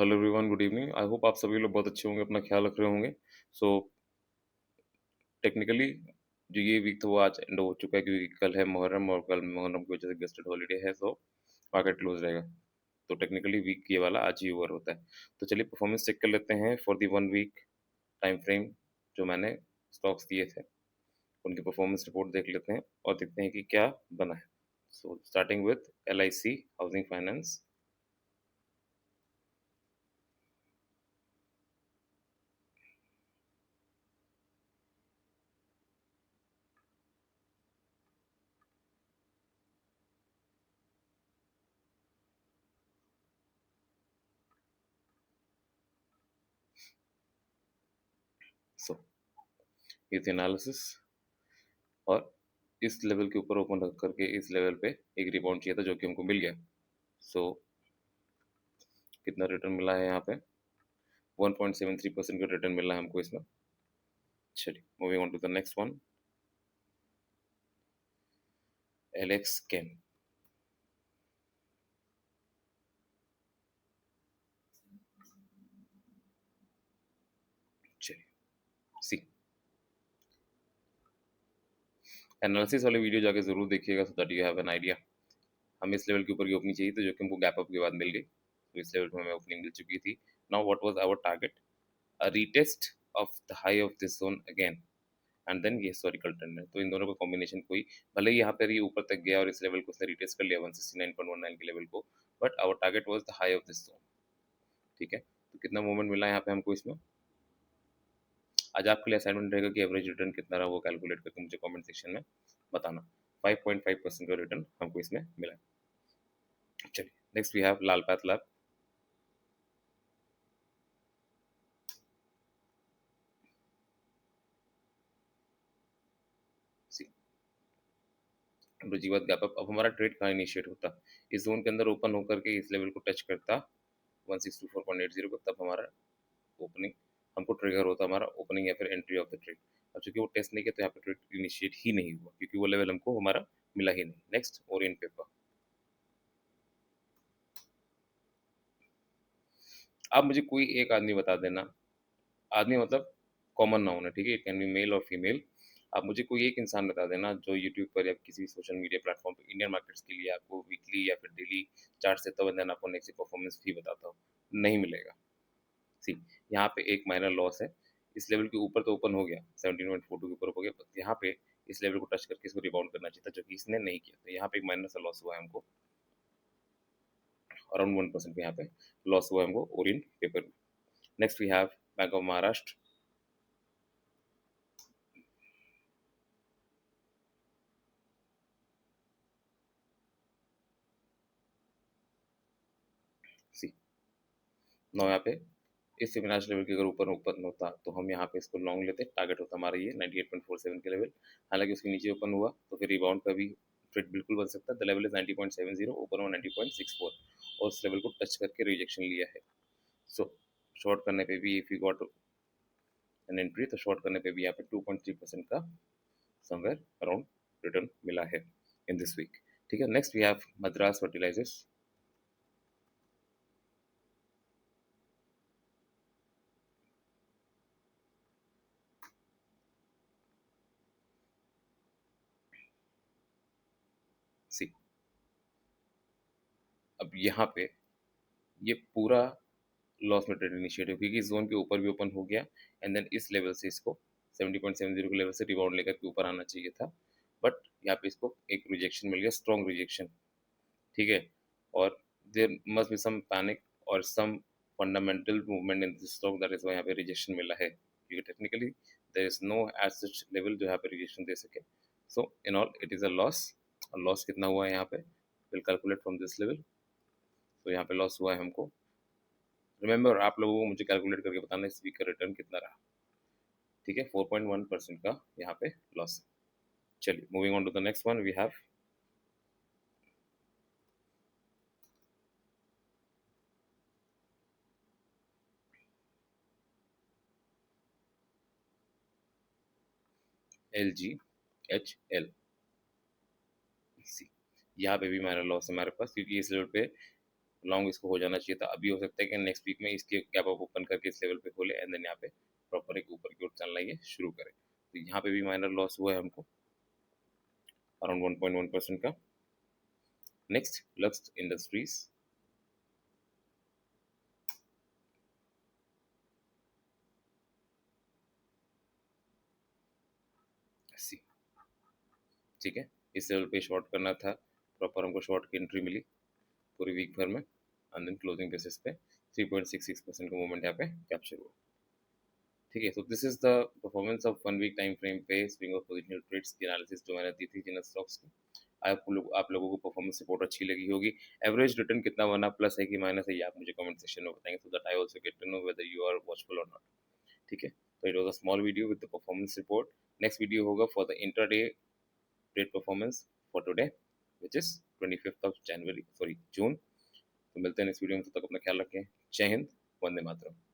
Hello everyone, good evening. I hope आप सभी लोग बहुत अच्छे होंगे, अपना ख्याल रख रहे होंगे। सो टेक्निकली जो ये वीक था वो आज एंड हो चुका है, क्योंकि कल है मुहर्रम और कल मुहर्रम की वजह से गेस्टेड हॉलीडे है, सो मार्केट क्लोज रहेगा। तो टेक्निकली वीक ये वाला आज ही ओवर होता है। तो चलिए परफॉर्मेंस चेक कर लेते हैं for the 1 week time frame जो मैंने स्टॉक्स दिए थे, उनकी परफॉर्मेंस रिपोर्ट देख लेते हैं और देखते हैं कि क्या बना है। So starting with LIC housing finance. So ये थी एनालिसिस, और इस लेवल के ऊपर ओपन रख करके इस लेवल पे एक रिबाउंड चाहिए था जो कि हमको मिल गया। सो कितना रिटर्न मिला है यहाँ पे? 1.73% का रिटर्न मिला है हमको इसमें। चलिए moving on to the next one, LX cam. चलिए सी एनालिसिस वाले वीडियो जाके जरूर देखिएगा, so that you have an idea. हमें इस लेवल के ऊपर की ओपनिंग चाहिए थी जो कि हमको गैप अप के बाद मिल गई, तो इस लेवल पे हमें ओपनिंग मिल चुकी थी। Now what was our target? A retest of the high of this zone again and then ये हिस्टोरिकल ट्रेंड है, तो इन दोनों का कॉम्बिनेशन कोई, भले ही यहाँ पर ये ऊपर तक गया और इस लेवल को उसने रिटेस्ट कर लिया 169.19 के लेवल को, but our target was the high of this zone. ठीक है, तो कितना मूवमेंट मिला यहाँ पे हमको इसमें? आज आपके लिए असाइनमेंट रहेगा कि एवरेज रिटर्न कितना रहा, वो कैलकुलेट करके मुझे कमेंट सेक्शन में बताना। 5.5% का रिटर्न हमको इसमें मिला। चलिए next we have Lal path lab. रुचिवत गैप अप। अब हमारा ट्रेड कहाँ इनिशिएट होता? इस जोन के अंदर ओपन होकर के इस लेवल को टच करता 1624.80 को, तब हमारा ओपनिंग हमको ट्रिगर होता, हमारा ओपनिंग या फिर एंट्री ऑफ द ट्रेड। अब चूंकि वो टेस्ट नहीं किया तो यहाँ पे ट्रेड इनिशिएट ही नहीं हुआ, क्योंकि वो लेवल हमको हमारा मिला ही नहीं। Next Orient paper. आप मुझे कोई एक आदमी बता देना, आदमी मतलब कॉमन नाउन है, ठीक है, इट कैन बी मेल और फीमेल। आप मुझे कोई एक इंसान बता देना जो यूट्यूब पर या किसी सोशल मीडिया प्लेटफॉर्म पर इंडियन मार्केट्स के लिए आपको वीकली या फिर डेली चार्ट से तब देन आपको नेक्स्ट परफॉर्मेंस भी बताता हो। नहीं मिलेगा। सी, यहाँ पे एक माइनर लॉस है। इस लेवल के ऊपर तो ओपन हो गया, 17.42 के ऊपर हो गया, बट यहाँ पे इस लेवल को टच करके इसको रिबाउंड करना चाहिए था, जो कि इसने नहीं किया। तो यहाँ पे एक माइनर सा लॉस हुआ है हमको, अराउंड 1% पे यहाँ पे लॉस हुआ है हमको ओरिएंट पेपर में। Next we have bank of Maharashtra. See, now यहाँ पे इस फिबोनाची लेवल के अगर ऊपर ओपन होता तो हम यहाँ पे इसको लॉन्ग लेते, टारगेट होता हमारा ये 98.47 के लेवल। हालांकि उसके नीचे ओपन हुआ तो फिर रिबाउंड का भी ट्रेड बिल्कुल बन सकता है। द लेवल इज 90.70, ओपन हुआ 90.64 और उस लेवल को टच करके रिजेक्शन लिया है। सो शॉर्ट करने पे भी if you got an entry, तो शॉर्ट करने पे भी यहाँ पे 2.3% का समवेयर अराउंड रिटर्न मिला है इन दिस वीक। ठीक है, next we have Madras fertilizers. See, अब यहाँ पे ये पूरा लॉस में ट्रेड इनिशिएटिव, क्योंकि इस जोन के ऊपर भी ओपन हो गया एंड देन इस लेवल से इसको 70.70 के लेवल से रिबाउंड लेकर के ऊपर आना चाहिए था, बट यहाँ पे इसको एक रिजेक्शन मिल गया, स्ट्रॉन्ग रिजेक्शन। ठीक है, और there must be some panic और some fundamental movement in this stock, that is why यहाँ पे रिजेक्शन मिला है, क्योंकि technically there is no as such level जो यहाँ पे रिजेक्शन दे सके। So in all it is a loss. और लॉस कितना हुआ है यहाँ पे? Will calculate from this level. तो यहाँ पे लॉस हुआ है हमको, रिमेंबर आप लोगों को मुझे कैलकुलेट करके बताना इस वीक का रिटर्न कितना रहा। ठीक है, 4.1% का यहाँ पे लॉस है। चलिए moving on to the next one, we have LGHL। See, यहाँ पे भी हमारा लॉस है हमारे पास, क्योंकि इस लेवल पे लॉन्ग इसको हो जाना चाहिए था। अभी हो सकता है कि नेक्स्ट वीक में इसके गैप अप ओपन करके इस लेवल पे खोले एंड देन यहाँ पे प्रॉपर एक ऊपर की ओर चलना ये शुरू करे। तो यहाँ पे भी माइनर लॉस हुआ है हमको अराउंड 1.1% का। नेक्स्ट लक्स इंडस्ट्रीज, सी, ठीक है, इस लेवल पे शॉर्ट करना था, प्रॉपर हमको शॉर्ट की एंट्री मिली पूरी वीक भर में एंड देन क्लोजिंग बेसिस पे 3.66% का मूवमेंट यहाँ पे कैप्चर हुआ। ठीक है, so this is the performance of 1 week time frame पे स्विंग ऑफ पोजिशनल ट्रेड्स की एनालिसिस जो मैंने दी थी जिन स्टॉक्स की। आप लोगों को परफॉर्मेंस रिपोर्ट अच्छी लगी होगी। एवरेज रिटर्न कितना बना, प्लस है कि माइनस है, ये आप मुझे कमेंट सेक्शन में बताएंगे so that I also get to know whether you are watchful और नॉट। ठीक है, तो it was a small video with the performance report. Next video होगा for the intraday trade performance for today which is 25th of January, sorry June. तो मिलते हैं next video में, तब तक अपना ख्याल रखें। जय हिंद, वंदे मातरम।